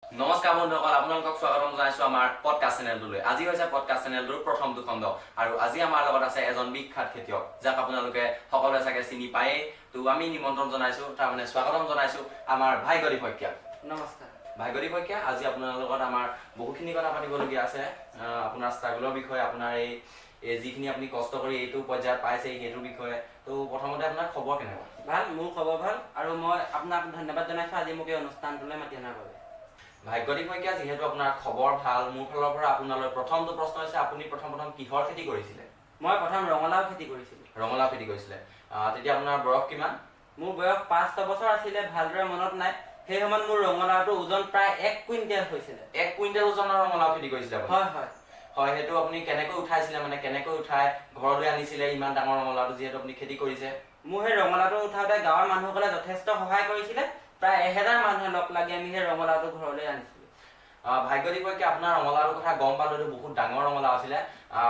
নমস্কাৰ বন্ধুসকল, আপোনালোকক স্বাগতম জনাইছো আমাৰ পডকাষ্ট চেনেলটোলৈ। আজি হৈছে পডকাষ্ট চেনেলটোৰ প্ৰথমটো খণ্ড আৰু আজি আমাৰ লগত আছে এজন বিখ্যাত খেতিয়ক, যাক আপোনালোকে সকলোৱে চাগে চিনি পায়েই। তো আমি নিমন্ত্ৰণ জনাইছো, তাৰমানে স্বাগতম জনাইছো আমাৰ ভাগ্যদীপ শইকীয়া। নমস্কাৰ। ভাগ্যদীপ শইকীয়া, আজি আপোনাৰ লগত আমাৰ বহুখিনি কথা পাতিবলগীয়া আছে। আপোনাৰ ষ্ট্ৰাগলৰ বিষয়ে, আপোনাৰ এই যিখিনি আপুনি কষ্ট কৰি এইটো পৰ্যায়ত পাইছে সেইটোৰ বিষয়ে। তো প্ৰথমতে আপোনাৰ খবৰ কেনেকুৱা? ভাল, মোৰ খবৰ ভাল আৰু মই আপোনাক ধন্যবাদ জনাইছো আজি মোক এই অনুষ্ঠানটোলৈ মাতি অনাৰ বাবে। ভাগ্যদীপ শইকীয়া, যিহেতু আপোনাৰ খবৰ ভাল, মোৰ ফালৰ পৰা আপোনালৈ প্ৰথমটো প্ৰশ্ন হৈছে, আপুনি প্ৰথম কিহৰ খেতি কৰিছিলে? মই প্ৰথম ৰঙালাও খেতি কৰিছিলোঁ। ৰঙালাও খেতি কৰিছিলে। তেতিয়া আপোনাৰ বয়স কিমান? মোৰ বয়স 5-6 বছৰ আছিলে, ভালদৰে মনত নাই। সেই সময়ত মোৰ ৰঙালাওটোৰ ওজন প্ৰায় 1 কুইণ্টেল হৈছিলে। 1 কুইণ্টেল ওজনৰ ৰঙালাও খেতি কৰিছিলে আপুনি? হয় হয় হয়। সেইটো আপুনি কেনেকৈ উঠাইছিলে, মানে কেনেকৈ উঠাই ঘৰলৈ আনিছিলে ইমান ডাঙৰ ৰঙালাওটো, যিহেতু আপুনি খেতি কৰিছে? মোৰ সেই ৰঙালাওটো উঠাওঁতে গাঁৱৰ মানুহসকলে যথেষ্ট সহায় কৰিছিলে। প্ৰায় 1000 মানুহে লগ লাগি আমি সেই ৰঙালাওটো ঘৰলৈ আনিছিলোঁ। ভাগ্যদীপ শইকীয়া, আপোনাৰ ৰঙালাওৰ কথা গম পালো, এইটো বহুত ডাঙৰ ৰঙালাও আছিলে।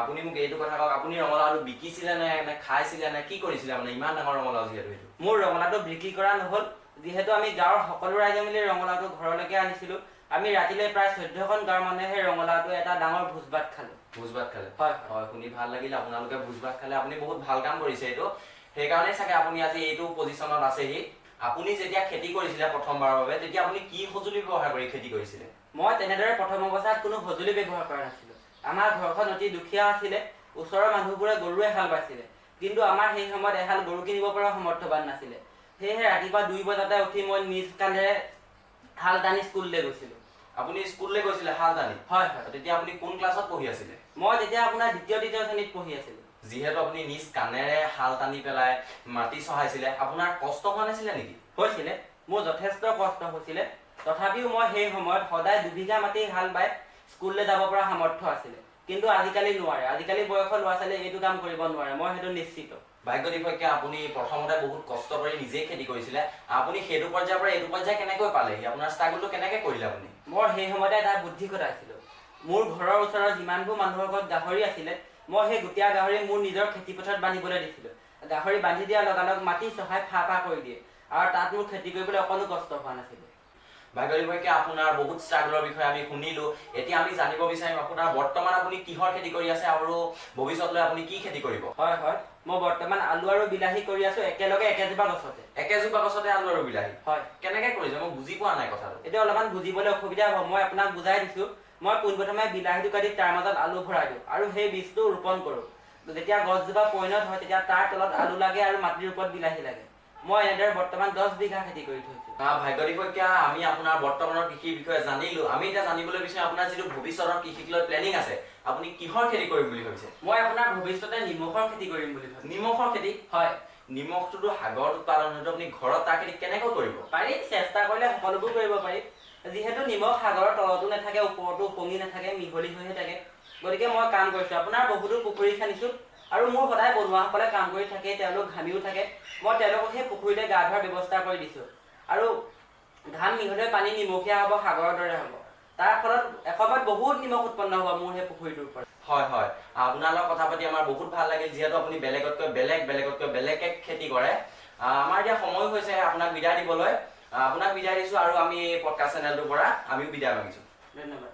আপুনি মোক এইটো কথা কওক, আপুনি ৰঙালাওটো বিকিছিলে নে খাইছিলে নে কি কৰিছিলে, মানে ইমান ডাঙৰ ৰঙালাও যিহেতু? এইটো মোৰ ৰঙালাওটো বিক্ৰী কৰা নহ'ল, যিহেতু আমি গাঁৱৰ সকলো ৰাইজে মিলি ৰঙালাওটো ঘৰলৈকে আনিছিলোঁ। আমি ৰাতিলৈ প্ৰায় 14খন গাঁৱৰ মানুহে সেই ৰঙালাওটো এটা ডাঙৰ ভোজ ভাত খালোঁ। ভোজ ভাত খালে? হয় হয়, শুনি ভাল লাগিল। আপোনালোকে ভোজ ভাত খালে, আপুনি বহুত ভাল কাম কৰিছে এইটো। সেইকাৰণে চাগে আপুনি আজি এইটো পজিশ্যনত আছেহি। আপুনি যেতিয়া খেতি কৰিছিলে প্ৰথমবাৰৰ বাবে, তেতিয়া আপুনি কি সঁজুলি ব্যৱহাৰ কৰি খেতি কৰিছিলে? মই তেনেদৰে প্ৰথম অৱস্থাত কোনো সঁজুলি ব্যৱহাৰ কৰা নাছিলোঁ। আমাৰ ঘৰখন অতি দুখীয়া আছিলে। ওচৰৰ মানুহবোৰে গৰুৱে হাল বাইছিলে, কিন্তু আমাৰ সেই সময়ত এহাল গৰু কিনিব পৰা সমৰ্থবান নাছিলে। সেয়েহে ৰাতিপুৱা 2 বজাতে উঠি মই নিজ কান্ধেৰে হাল টানি স্কুললৈ গৈছিলোঁ। আপুনি স্কুললৈ গৈছিলে হাল টানি? হয় হয়। তেতিয়া আপুনি কোন ক্লাছত পঢ়ি আছিলে? মই তেতিয়া আপোনাৰ 2য়-3য় শ্ৰেণীত পঢ়ি আছিলোঁ। যিহেতু আপুনি নিজ কাণেৰে হাল টানি পেলাই মাটি চহাইছিলে, আপোনাৰ কষ্ট হোৱা নাছিলে নেকি? হৈছিলে, মোৰ যথেষ্ট কষ্ট হৈছিলে। তথাপিও মই সেই সময়ত সদায় 2 বিঘা মাটি হাল বাই স্কুললৈ যাব পৰা সামৰ্থ্য আছিলে। কিন্তু আজিকালি নোৱাৰে, আজিকালি বয়সৰ ল'ৰা ছোৱালীয়ে এইটো কাম কৰিব নোৱাৰে, মই সেইটো নিশ্চিত। ভাগ্যদীপ শইকীয়া, আপুনি প্ৰথমতে বহুত কষ্ট কৰি নিজেই খেতি কৰিছিলে। আপুনি সেইটো পৰ্যায়ৰ পৰা এইটো পৰ্যায় কেনেকৈ পালেহি? আপোনাৰ ষ্ট্ৰাগলটো কেনেকৈ কৰিলে আপুনি? মই সেই সময়তে এটা বুদ্ধি খটাইছিলোঁ। মোৰ ঘৰৰ ওচৰৰ যিমানবোৰ মানুহৰ ঘৰত গাহৰি আছিলে, মই সেই গোটীয়া গাহৰি মোৰ নিজৰ খেতিপথাৰত বান্ধিবলৈ দিছিলোঁ। গাহৰি বান্ধি দিয়াৰ লগালগ মাটি চহাই ফা কৰি দিয়ে, আৰু তাত মোৰ খেতি কৰিবলৈ অকণো কষ্ট হোৱা নাছিলে। ভাগ্যদীপ শইকীয়া, আপোনাৰ বহুত ষ্ট্ৰাগলৰ বিষয়ে আমি শুনিলো। এতিয়া আমি জানিব বিচাৰিম, আপোনাৰ বৰ্তমান আপুনি কিহৰ খেতি কৰি আছে আৰু ভৱিষ্যতলৈ আপুনি কি খেতি কৰিব? হয় হয়, মই বৰ্তমান আলু আৰু বিলাহী কৰি আছো, একেলগে একেজোপা গছতে। একেজোপা গছতে আলু আৰু বিলাহী? হয়। কেনেকে কৰিছে? মই বুজি পোৱা নাই কথাটো। এতিয়া অলপমান বুজিবলৈ অসুবিধা হ'ব, মই আপোনাক বুজাই দিছোঁ। মই পোনপ্ৰথমে বিলাহীটো কাটি তাৰ মাজত আলু ভৰাই দিওঁ আৰু সেই বীজটো ৰোপণ কৰোঁ। যেতিয়া গছজোপা পৰিণত হয়, তেতিয়া তাৰ তলত আলু লাগে আৰু মাটিৰ ওপৰত বিলাহী লাগে। মই এনেদৰে বৰ্তমান 10 বিঘা খেতি কৰি থৈছোঁ। ভাগ্যদীপ শইকীয়া, আমি আপোনাৰ বৰ্তমানৰ কৃষিৰ বিষয়ে জানিলো। আমি এতিয়া জানিবলৈ বিচাৰিম, আপোনাৰ যিটো ভৱিষ্যতৰ কৃষিক লৈ প্লেনিং আছে, আপুনি কিহৰ খেতি কৰিম বুলি ভাবিছে? মই আপোনাৰ ভৱিষ্যতে নিমখৰ খেতি কৰিম বুলি ভাবিছোঁ। নিমখৰ খেতি? হয়। নিমখটোতো সাগৰত উৎপাদন হয়তো, আপুনি ঘৰত তাৰ খেতি কেনেকৈ কৰিব? পাৰি, চেষ্টা কৰিলে সকলোবোৰ কৰিব পাৰি। যিহেতু নিমখ সাগৰৰ তলতো নাথাকে, ওপৰতো উপঙি নাথাকে, মিহলি হৈহে থাকে। গতিকে মই কাম কৰিছোঁ, আপোনাৰ বহুতো পুখুৰী খান্দিছোঁ আৰু মোৰ সদায় বনুৱাসকলে কাম কৰি থাকে, তেওঁলোক ঘামিও থাকে। মই তেওঁলোকক সেই পুখুৰীতে গা ধোৱাৰ ব্যৱস্থা কৰি দিছোঁ। আৰু ঘাম মিহলি হৈ পানী নিমখীয়া হ'ব, সাগৰৰ দৰে হ'ব। তাৰ ফলত এসময়ত বহুত নিমখ উৎপন্ন হ'ব মোৰ সেই পুখুৰীটোৰ পৰা। হয় হয়, আপোনাৰ লগত কথা পাতি আমাৰ বহুত ভাল লাগিল, যিহেতু আপুনি বেলেগতকৈ বেলেগকৈ খেতি কৰে। আমাৰ এতিয়া সময় হৈছে আপোনাক বিদায় দিবলৈ। আপোনাক বিদায় দিছোঁ আৰু আমি পডকাষ্ট চেনেলটোৰ পৰা আমিও বিদায় মাগিছোঁ। ধন্যবাদ।